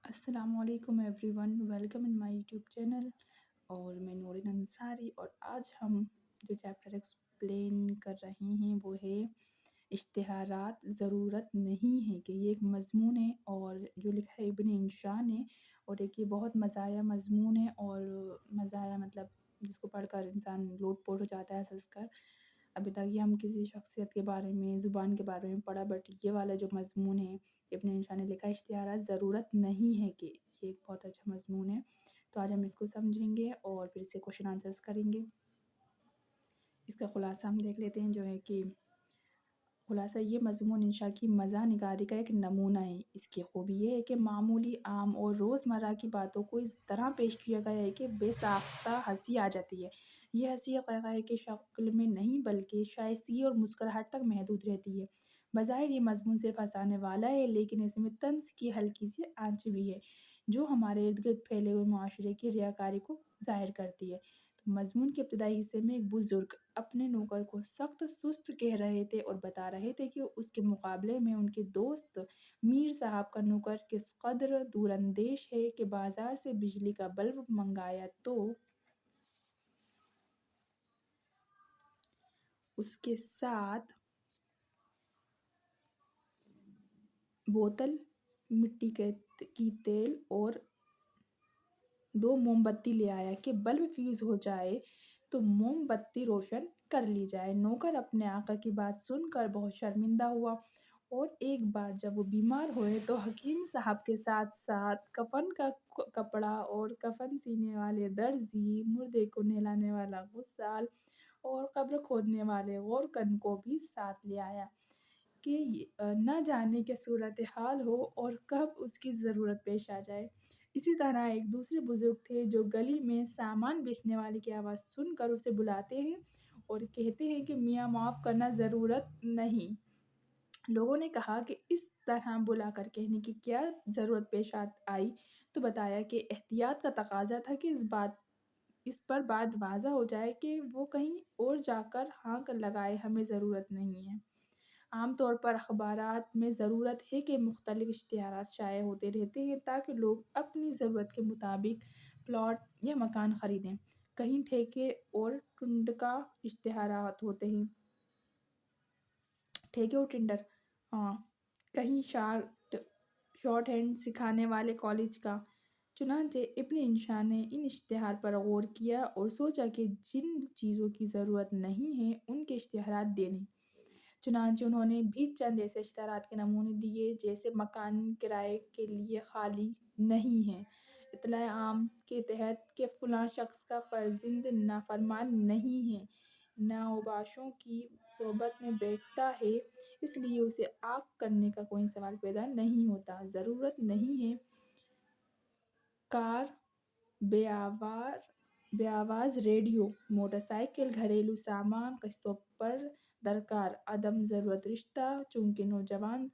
السلام علیکم every one, welcome in my YouTube channel. اور میں نورین انصاری، اور آج ہم جو چیپٹر ایکسپلین کر رہے ہیں وہ ہے اشتہارات ضرورت نہیں ہے، کہ یہ ایک مضمون ہے اور جو لکھا ہے ابن انشاء نے، اور ایک یہ بہت مزایا مضمون ہے، اور مزایا مطلب جس کو پڑھ کر انسان لوٹ پوٹ ہو جاتا ہے ہنس کر۔ ابھی تک یہ ہم کسی شخصیت کے بارے میں، زبان کے بارے میں پڑھا، بٹ یہ والا جو مضمون ہے ابن انشاء نے لکھا اشتہارات ضرورت نہیں ہے، کہ یہ ایک بہت اچھا مضمون ہے۔ تو آج ہم اس کو سمجھیں گے اور پھر اس سے کوشچن آنسرس کریں گے۔ اس کا خلاصہ ہم دیکھ لیتے ہیں، جو ہے کہ خلاصہ یہ مضمون انشاء کی مزاح نگاری کا ایک نمونہ ہے۔ اس کی خوبی یہ ہے کہ معمولی، عام اور روزمرہ کی باتوں کو اس طرح پیش کیا گیا ہے کہ بے ساختہ ہنسی آ جاتی ہے۔ یہ ہنسی حقائق کی شکل میں نہیں بلکہ شائستگی اور مسکراہٹ تک محدود رہتی ہے۔ بظاہر یہ مضمون صرف ہنسانے والا ہے، لیکن اس میں طنز کی ہلکی سی آنچ بھی ہے، جو ہمارے ارد گرد پھیلے ہوئے معاشرے کی ریاکاری کو ظاہر کرتی ہے۔ تو مضمون کے ابتدائی حصے میں ایک بزرگ اپنے نوکر کو سخت سست کہہ رہے تھے اور بتا رہے تھے کہ اس کے مقابلے میں ان کے دوست میر صاحب کا نوکر کس قدر دور اندیش ہے کہ بازار سے بجلی کا بلب منگایا تو اس کے ساتھ بوتل مٹی کی تیل اور 2 موم بتی لے آیا کہ بلب فیوز ہو جائے تو موم بتی روشن کر لی جائے۔ نوکر اپنے آقا کی بات سن کر بہت شرمندہ ہوا، اور ایک بار جب وہ بیمار ہوئے تو حکیم صاحب کے ساتھ ساتھ کفن کا کپڑا اور کفن سینے والے درزی، مردے کو نہلانے والا غسال اور قبر کھودنے والے غورکن کو بھی ساتھ لے آیا، کہ نہ جانے کیا صورتحال ہو اور کب اس کی ضرورت پیش آ جائے۔ اسی طرح ایک دوسرے بزرگ تھے جو گلی میں سامان بیچنے والے کی آواز سن کر اسے بلاتے ہیں اور کہتے ہیں کہ میاں معاف کرنا، ضرورت نہیں۔ لوگوں نے کہا کہ اس طرح بلا کر کہنے کی کیا ضرورت پیش آئی، تو بتایا کہ احتیاط کا تقاضا تھا کہ اس پر بات واضح ہو جائے کہ وہ کہیں اور جا کر ہانک لگائے، ہمیں ضرورت نہیں ہے۔ عام طور پر اخبارات میں ضرورت ہے کہ مختلف اشتہارات شائع ہوتے رہتے ہیں تاکہ لوگ اپنی ضرورت کے مطابق پلاٹ یا مکان خریدیں۔ کہیں ٹھیکے اور ٹنڈ کا اشتہارات ہوتے ہیں، ٹھیکے اور ٹینڈر، کہیں شارٹ ہینڈ سکھانے والے کالج کا۔ چنانچہ ابن انشاء نے ان اشتہار پر غور کیا اور سوچا کہ جن چیزوں کی ضرورت نہیں ہے ان کے اشتہارات دے دیں۔ چنانچہ انہوں نے بھی چند ایسے اشتہارات کے نمونے دیے، جیسے مکان کرائے کے لیے خالی نہیں ہے، اطلاع عام کے تحت کہ فلاں شخص کا فرزند نافرمان نہیں ہے، نہ اوباشوں کی صحبت میں بیٹھتا ہے، اس لیے اسے عاق کرنے کا کوئی سوال پیدا نہیں ہوتا۔ ضرورت نہیں ہے کار، بے آواز ریڈیو، موٹر سائیکل، گھریلو سامان قسطوں پر درکار، عدم ضرورت رشتہ، چونکہ نوجوان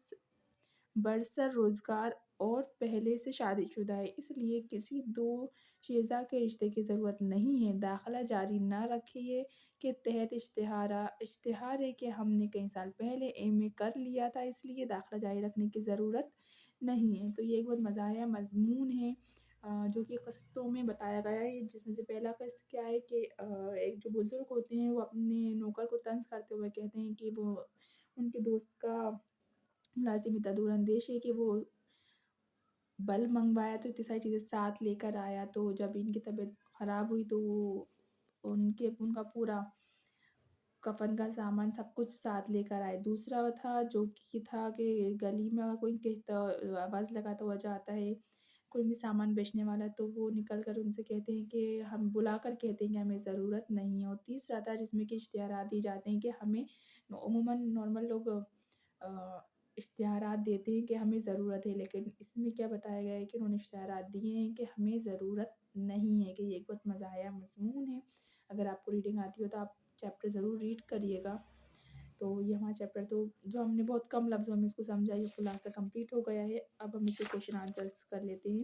برسر روزگار اور پہلے سے شادی شدہ ہے، اس لیے کسی دو شیزہ کے رشتے کی ضرورت نہیں ہے۔ داخلہ جاری نہ رکھیے کے تحت اشتہار ہے کہ ہم نے کئی سال پہلے ایم اے کر لیا تھا، اس لیے داخلہ جاری رکھنے کی ضرورت نہیں ہے۔ تو یہ ایک بہت مزاحیہ مضمون ہے، جو کہ قسطوں میں بتایا گیا ہے، جس میں سے پہلا قسط کیا ہے کہ ایک جو بزرگ ہوتے ہیں وہ اپنے نوکر کو طنز کرتے ہوئے کہتے ہیں کہ وہ ان کے دوست کا ملازم اتنا دور اندیش ہے کہ وہ بلب منگوایا تو اتنی ساری چیزیں ساتھ لے کر آیا، تو جب ان کی طبیعت خراب ہوئی تو وہ ان کا پورا کفن کا سامان سب کچھ ساتھ لے کر آئے۔ دوسرا تھا کہ گلی میں اگر کوئی آواز لگاتا ہوا جاتا ہے، کوئی بھی سامان بیچنے والا، تو وہ نکل کر ان سے کہتے ہیں کہ ہم بلا کر کہتے ہیں کہ ہمیں ضرورت نہیں ہے۔ اور تیسرا تھا جس میں کہ اشتہارات دی جاتے ہیں کہ ہمیں عموماً نارمل لوگ اشتہارات دیتے ہیں کہ ہمیں ضرورت ہے، لیکن اس میں کیا بتایا گیا ہے کہ انہوں نے اشتہارات دیے ہیں کہ ہمیں ضرورت نہیں ہے، کہ یہ ایک بہت مزاحیہ مضمون ہے۔ اگر آپ کو ریڈنگ آتی ہو تو آپ چیپٹر ضرور ریڈ کریے گا۔ تو یہ ہمارا چیپٹر، تو جو ہم نے بہت کم لفظوں میں اس کو سمجھا، یہ خلاصہ کمپلیٹ ہو گیا ہے۔ اب ہم اسے کوشچن آنسرس کر لیتے ہیں۔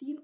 3